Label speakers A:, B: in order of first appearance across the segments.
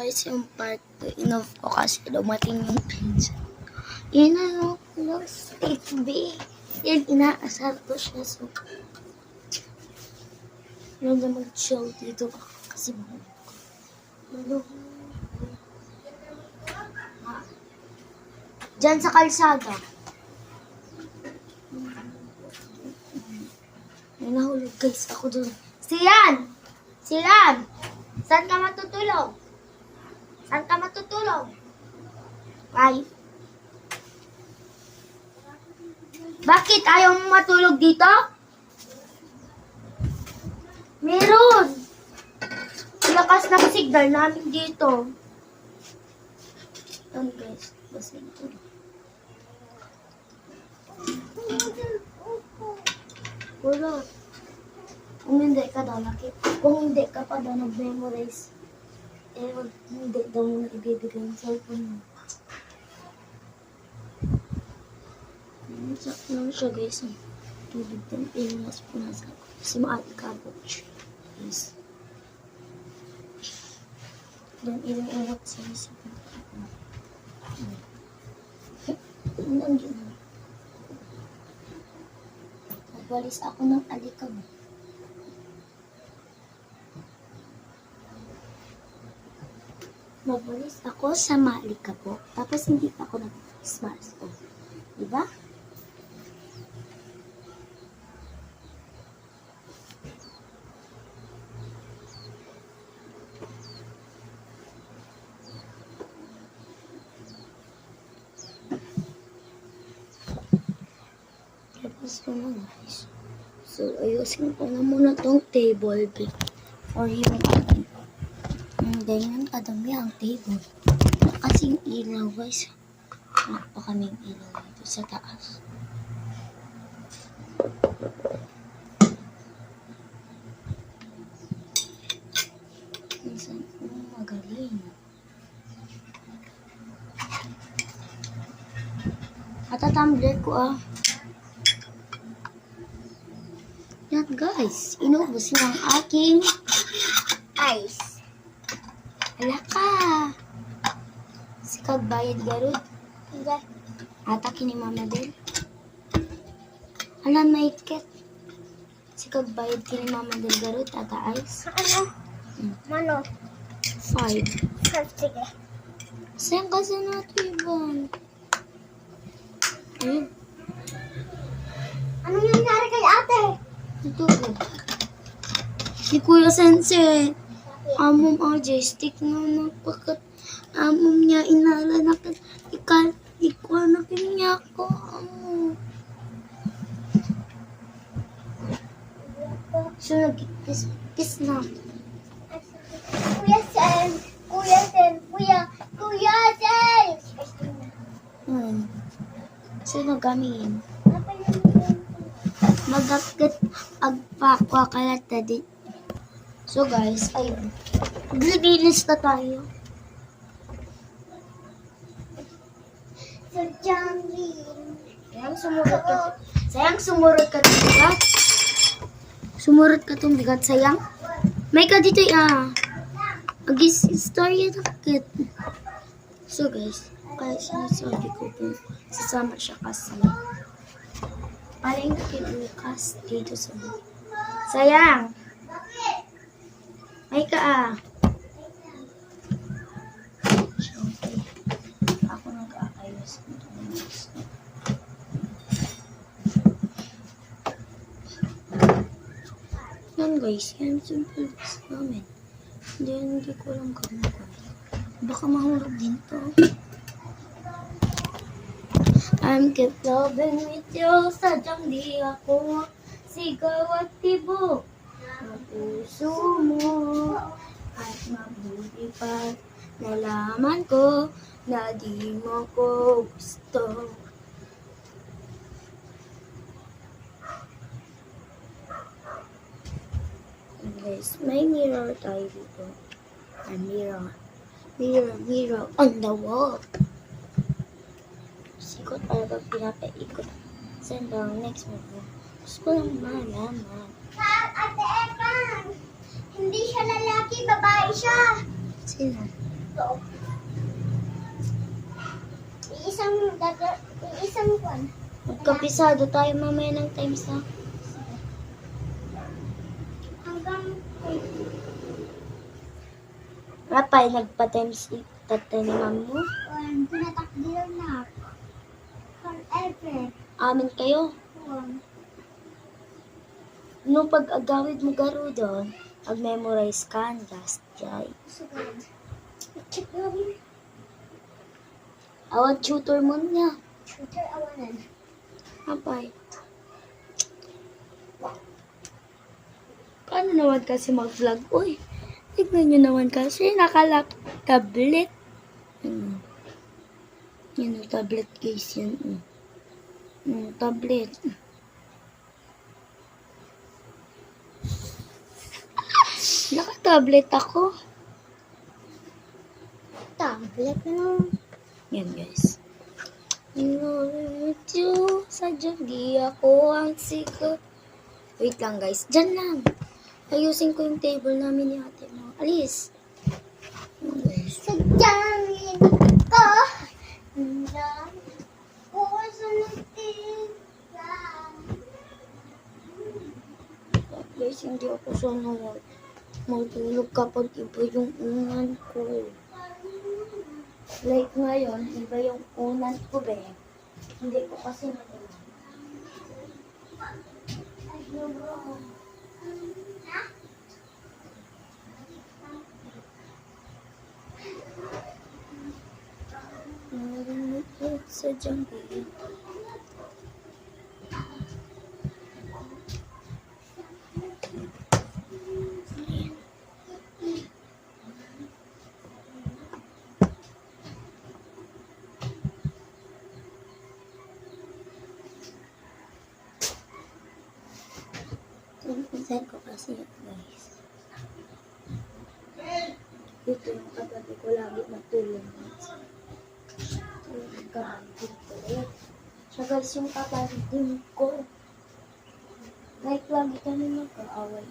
A: guys yung part 2 enough ko kasi dumating yung pinsan. Yun na yung state B. Yan, inaasar ko siya. So, yun na mag-chill dito kasi diyan sa kalsada. May nahulog guys ako dun. Siyan! Siyan! Saan ka matutulog? Saan ka matutulog? Ay. Bakit ayaw mo matulog dito? Meron! Lakas ng signal namin dito. Yan guys. Basta ito. Wala. Kung hindi ka daw kung hindi ka pa daw nag-memorize, hindi daw mo na ibibigay yung cellphone mo. Sakto lang siya guys. Tubig din. Pinas po na sa ako. Kasi maalikabot siya. Guys. Then ilang-ilang sa isip mo. Nandiyan na. Nagwalis ako ng alikabot. Nagwalis ako sa maalikabot. Tapos hindi pa ako nag-smash ko. Diba? Tapos ko na guys. So, ayusin ko na muna tong table or yung ganyan kadami ang table. Kasing ilaw guys. Napakaming ilaw dito sa taas. Minsan ko magaling. Tumbler ko Yan guys, inubos na ang aking ice. Ala ka. Si kagbayad garod. Ata kini mama din. Ala maiket. Si kagbayad kini mama din garod. Ata ice.
B: Ano? Mano?
A: 5.
B: Sige.
A: Saan kasi natin Ivan? Ayun.
B: Anong nangyari kay ate?
A: Ito po. Si Kuya Sensei. Amom joystick na napagkat. Amom niya inalanakan. Ikuanakin niya ako. Amom. So, nag-kiss na.
B: Kuya Sen! Kuya Sen! Kuya Sen!
A: Sino gamin? Magagkat agpakwa kalat tadi. So guys, ayun. Maglilinis na tayo.
B: So, Jamie.
A: Sayang sumurot ka tong bigat. Sumurot ka tong bigat, sayang. May ka dito Agis istorya na kit. So guys, kaya sinasabi ko po, sasama siya kasi. Paling kinukas dito sa mga. Sayang! May ka Okay. Ako nag-aayos nito. Yan guys, yan simple guys namin. Hindi ko alam kung baka mahulog din to. I'm keep loving with you, sadyang di ako sigaw at tibok ang puso mo. At mabuti pa, nalaman ko na di mo ko gusto. Guys, may mirror tayo dito. A mirror on the wall. Sikot talaga pinapaikot. Saan daw next move? Gusto ko lang malaman.
B: Ate Ekan! Hindi siya lalaki, babae siya.
A: Sino?
B: ito. Iisang kwan.
A: Magkapisado tayo mamaya ng times na.
B: Hanggang
A: Rapay, nagpa-times 8 tatay ni mami mo.
B: tinatakdilan na. Forever.
A: Amin kayo. No pag-agawid mo garo doon, mag-memorize ka, last jay.
B: Sigurad. Check namin.
A: Awag tutor mo niya.
B: Shooter awanan.
A: Rapay. Paano naman kasi mag-vlog? Uy, tignan nyo naman kasi nakalak-tablet. Yan ang tablet case yan. Tablet. Naka-tablet ako.
B: Tablet na.
A: Yan guys. Inulit sa jogi ako ang siko. Wait lang guys. Diyan lang. Ayusin ko yung table namin ni ate mo. Alis. Yan, guys.
B: Sadyangin ko. Hanggang puso ng tingnan.
A: Guys, hindi ako sanay matulog kapag iba yung unan ko. Like ngayon, iba yung unan ko be. Hindi ko kasi matulog. Narinig sa jungle. Pinsan ko kasi yun, guys. Ito yung katabi ko lagi matulog. Nagkabantid ko. Siya guys yung kapatid ko. Like lagi kami magkaaway.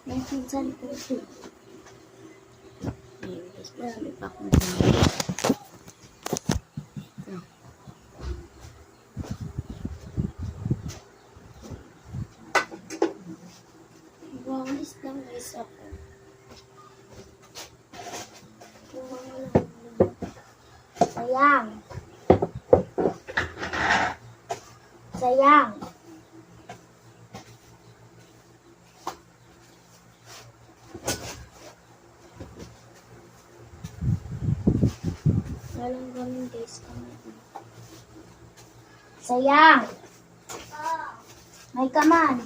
A: May pinsan ko ito. Ayun guys, marami pa akong ginagawa. Walis lang guys ako. Sayang. Sayang. Walang gamin guys kami. Sayang. May kaman.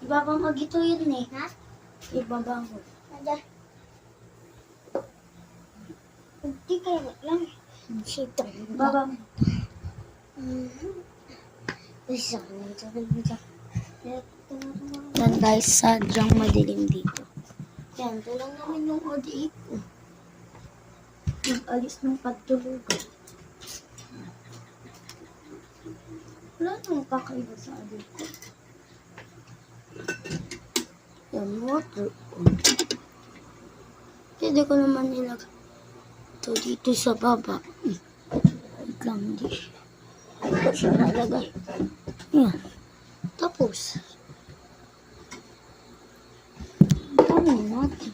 A: Ibabang mo gito yun eh.
B: Ha?
A: Ibabang mo.
B: Nandiyan. Hindi kayo lang. Shit.
A: Ibabang mo.
B: Isa ko na ito.
A: Yan guys, sadyang madilim dito. Yan, ito lang namin yung ODA ko. Nag-alis ng pagtulugan. Wala nang kakaiba sa adik ko. Yan, water. Pwede ko naman nilagay ito dito sa baba. Wait lang, hindi siya nalagay. Yan. Tapos, ano natin?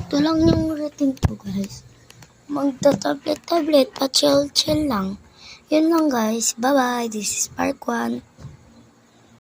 A: Ito lang yung routine ko, guys. Magta-tablet-tablet, pa-chill-chill lang. Yun lang, guys. Bye-bye. This is Park 1.